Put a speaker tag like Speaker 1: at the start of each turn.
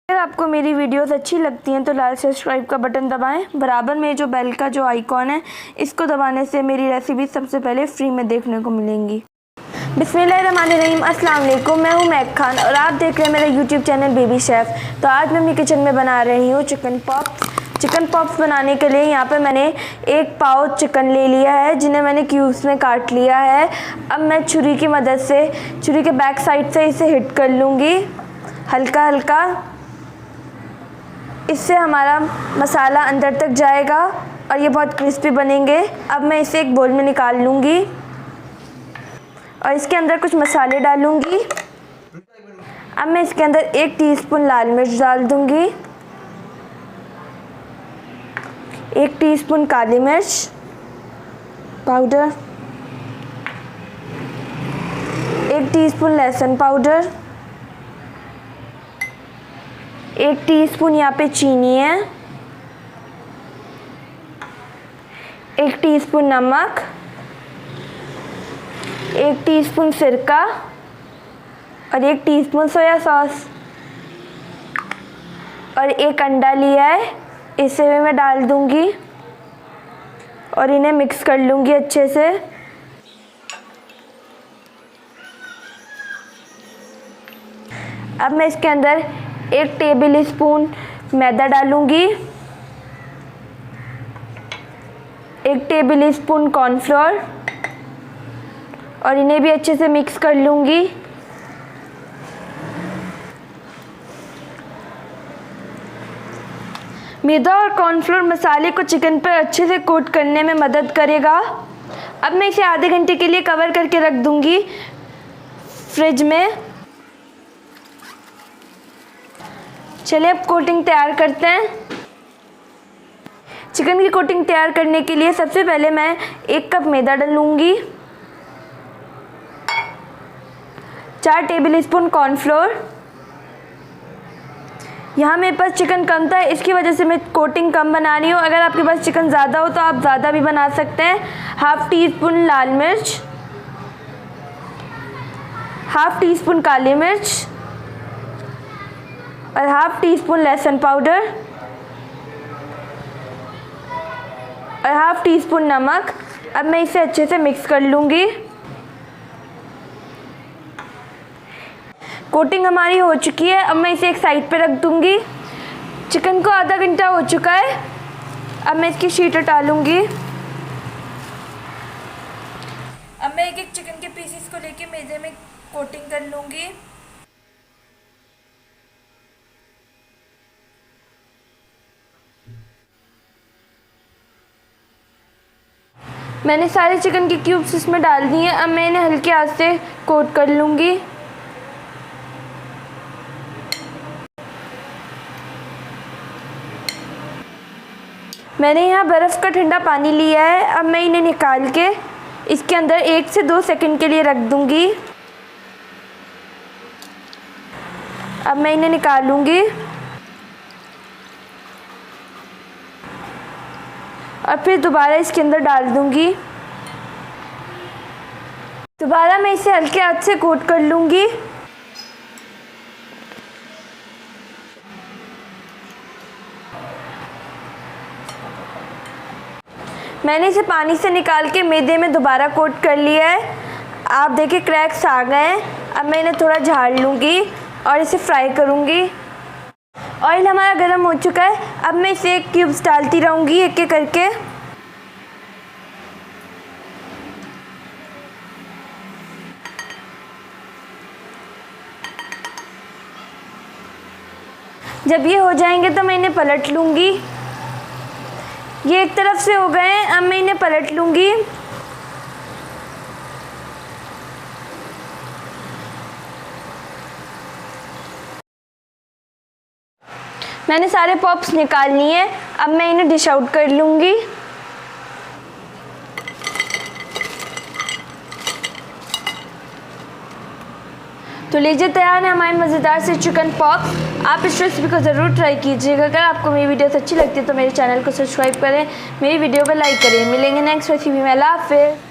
Speaker 1: अगर आपको मेरी वीडियोस अच्छी लगती हैं तो लाल सब्सक्राइब का बटन दबाएं। बराबर में जो बेल का जो आइकॉन है इसको दबाने से मेरी रेसिपी सबसे पहले फ्री में देखने को मिलेंगी। बिस्मिल्लाहिर्रहमानिर्रहीम, अस्सलाम वालेकुम। मैं हूं मैक खान और आप देख रहे हैं मेरा यूट्यूब चैनल बेबी शेफ़। तो आज मैं अपनी किचन में बना रही हूँ चिकन पॉप्स। बनाने के लिए यहाँ पे मैंने 1 पाव चिकन ले लिया है जिन्हें मैंने क्यूब्स में काट लिया है। अब मैं छुरी की मदद से छुरी के बैक साइड से इसे हिट कर लूँगी हल्का हल्का। इससे हमारा मसाला अंदर तक जाएगा और ये बहुत क्रिस्पी बनेंगे। अब मैं इसे एक बोल में निकाल लूँगी और इसके अंदर कुछ मसाले डालूँगी। अब मैं इसके अंदर 1 टीस्पून लाल मिर्च डाल दूँगी, 1 टीस्पून काली मिर्च पाउडर, 1 टीस्पून लहसुन पाउडर, 1 टीस्पून यहाँ पे चीनी है, 1 टीस्पून नमक, 1 टीस्पून सिरका और 1 टीस्पून सोया सॉस और 1 अंडा लिया है, इसे भी मैं डाल दूंगी और इन्हें मिक्स कर लूंगी अच्छे से। अब मैं इसके अंदर 1 टेबल स्पून मैदा डालूंगी, 1 टेबल स्पून कॉर्नफ्लोर और इन्हें भी अच्छे से मिक्स कर लूंगी। मैदा और कॉर्नफ्लोर मसाले को चिकन पर अच्छे से कोट करने में मदद करेगा। अब मैं इसे आधे घंटे के लिए कवर करके रख दूंगी फ्रिज में। चलिए अब कोटिंग तैयार करते हैं। चिकन की कोटिंग तैयार करने के लिए सबसे पहले मैं 1 कप मैदा डालूंगी, 4 टेबल स्पून कॉर्नफ्लोर। यहाँ मेरे पास चिकन कम था, इसकी वजह से मैं कोटिंग कम बना रही हूँ। अगर आपके पास चिकन ज़्यादा हो तो आप ज़्यादा भी बना सकते हैं। 1/2 टीस्पून लाल मिर्च, 1/2 टीस्पून काली मिर्च और 1/2 टीस्पून लहसुन पाउडर और 1/2 टीस्पून नमक। अब मैं इसे अच्छे से मिक्स कर लूँगी। कोटिंग हमारी हो चुकी है। अब मैं इसे एक साइड पे रख दूँगी। चिकन को आधा घंटा हो चुका है। अब मैं इसकी शीट हटा लूँगी। अब मैं एक चिकन के पीसेस को लेके मैदे में कोटिंग कर लूँगी। मैंने सारे चिकन के क्यूब्स इसमें डाल दिए हैं। अब मैं इन्हें हल्के हाथ से कोट कर लूँगी। मैंने यहाँ बर्फ़ का ठंडा पानी लिया है। अब मैं इन्हें निकाल के इसके अंदर 1 से 2 सेकंड के लिए रख दूँगी। अब मैं इन्हें निकालूँगी और फिर दोबारा इसके अंदर डाल दूँगी। दोबारा मैं इसे हल्के हाथ से कोट कर लूँगी। मैंने इसे पानी से निकाल के मैदे में दोबारा कोट कर लिया है। आप देखिए क्रैक्स आ गए हैं। अब मैं इन्हें थोड़ा झाड़ लूँगी और इसे फ्राई करूँगी। ऑयल हमारा गर्म हो चुका है। अब मैं इसे क्यूब्स डालती रहूँगी एक एक करके। जब ये हो जाएंगे तो मैं इन्हें पलट लूँगी। ये एक तरफ से हो गए हैं। अब मैं इन्हें पलट लूँगी। मैंने सारे पॉप्स निकाल लिए हैं। अब मैं इन्हें डिश आउट कर लूँगी। तो लीजिए तैयार है हमारे मज़ेदार से चिकन पॉप्स। आप इस रेसिपी को ज़रूर ट्राई कीजिएगा। अगर आपको मेरी वीडियोस अच्छी लगती है तो मेरे चैनल को सब्सक्राइब करें, मेरी वीडियो को लाइक करें। मिलेंगे नेक्स्ट रेसिपी में। अल्लाह हाफ़िज़।